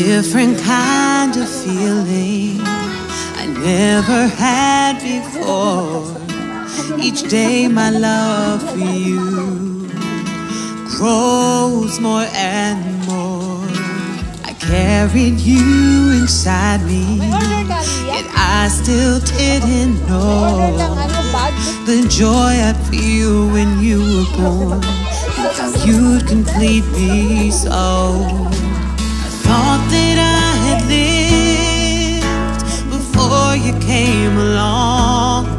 different kind of feeling I never had before. Each day my love for you grows more and more. I carried you inside me, yet I still didn't know the joy I'd feel when you were born, how you'd complete me so. I thought that I had lived before you came along.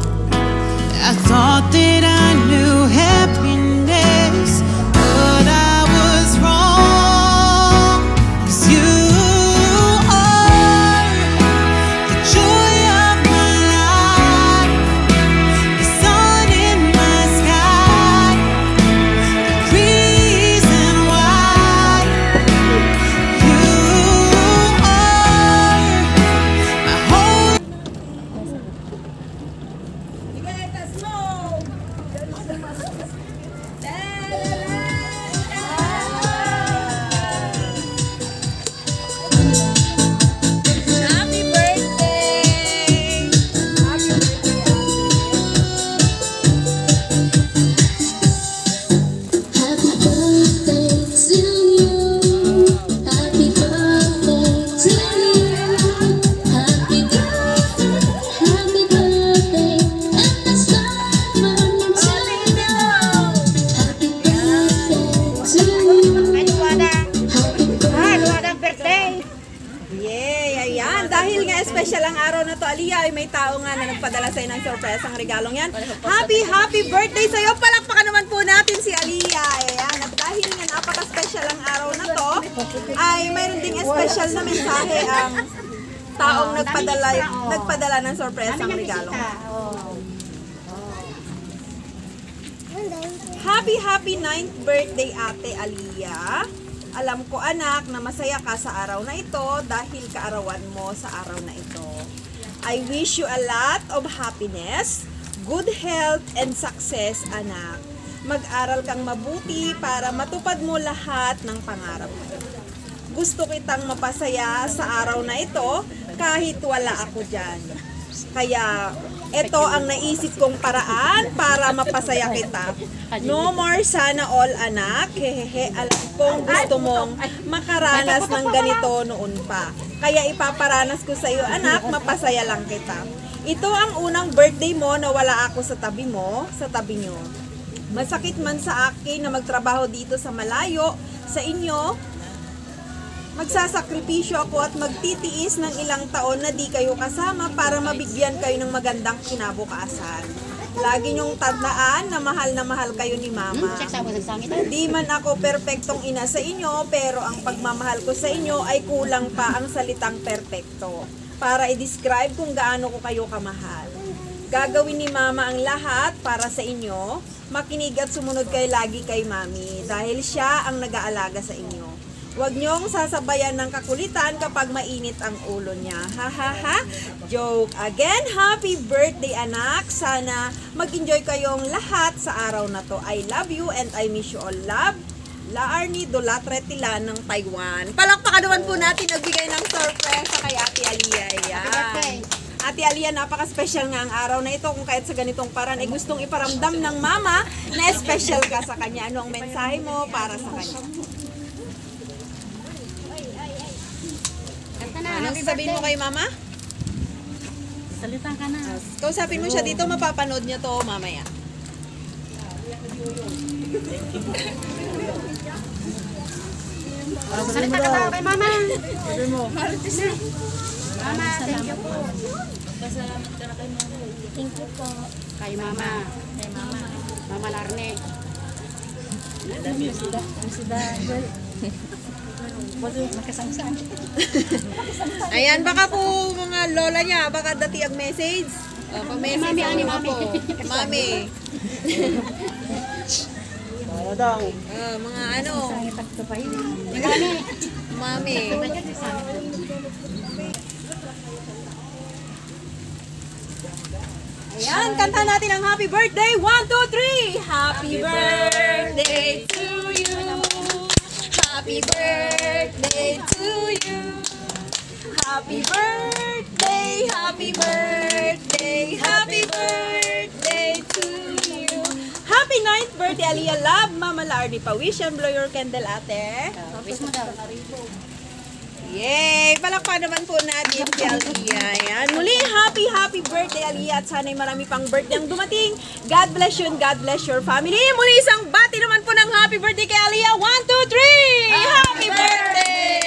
I thought that I knew happiness, but I was wrong. 'Cause you are the joy of my life, the sun in my sky, the reason why. You are my whole. Dahil nga special ang araw na to, Aliyah, ay may tao nga na nagpadala sa'yo ng surprise ang regalong yan. Happy birthday sa'yo! Palakpakan naman po natin si Aliyah. Ayan. At dahil nga napaka-special ang araw na to, ay mayroon ding special na mensahe ang taong nagpadala ng surprise ang regalong. Happy 9th birthday, Ate Aliyah. Alam ko, anak, na masaya ka sa araw na ito dahil kaarawan mo sa araw na ito. I wish you a lot of happiness, good health, and success, anak. Mag-aral kang mabuti para matupad mo lahat ng pangarap mo. Gusto kitang mapasaya sa araw na ito kahit wala ako dyan. Kaya ito ang naisip kong paraan para mapasaya kita. No more sana all, anak. Hehehe, alam kong gusto mong makaranas ng ganito noon pa. Kaya ipaparanas ko sa iyo, anak, mapasaya lang kita. Ito ang unang birthday mo na wala ako sa tabi mo, sa tabi nyo. Masakit man sa akin na magtrabaho dito sa malayo, sa inyo. Magsasakripisyo ako at magtitiis ng ilang taon na di kayo kasama para mabigyan kayo ng magandang kinabukasan. Lagi niyong tandaan na mahal kayo ni Mama. Di man ako perpektong ina sa inyo, pero ang pagmamahal ko sa inyo ay kulang pa ang salitang perpekto para i-describe kung gaano ko kayo kamahal. Gagawin ni Mama ang lahat para sa inyo. Makinig at sumunod kayo lagi kay Mami dahil siya ang nag-aalaga sa inyo. Huwag niyong sasabayan ng kakulitan kapag mainit ang ulo niya. Ha ha ha. Joke. Again, happy birthday, anak. Sana mag-enjoy kayong lahat sa araw na to. I love you and I miss you all. Love, Laarni Dolatretila ng Taiwan. Palakpakan naman po natin nagbigay ng sorpresa kay Ate Aliyah. Ayan. Ate Aliyah, napaka-special nga ang araw na ito. Kung kahit sa ganitong paraan ay gustong iparamdam ng Mama na special ka sa kanya. Ano ang mensahe mo para sa kanya? Anong sabihin mo kay Mama? Salita ka na. Kausapin mo siya dito, mapapanood niya to mamaya. Salita ka na kay Mama. Mama, thank you po. Pasalamat ka na kay Mama. Thank you po. Kay Mama. Kay Mama. Mama Larne. Ayan, baka po mga lola niya, baka dati ang message. Pa-message ang mga po. Mami. Mga ano. Mami. Ayan, kanta natin ang happy birthday. 1, 2, 3. Happy birthday to you. Happy birthday to you. Happy birthday, happy birthday, happy birthday to you. Happy 9th birthday, Aliyah. Love, Mama Lardy. Pa-wish and blow your candle, ate. Wish mo daw. Yay! Palakpan naman po natin si Aliyah. Yan. Muli, happy birthday, Aliyah. At sana'y marami pang birthday ang dumating. God bless you and God bless your family. Muli, isang bati naman po ng happy birthday kay Aliyah. 1, 2, 3! Happy birthday!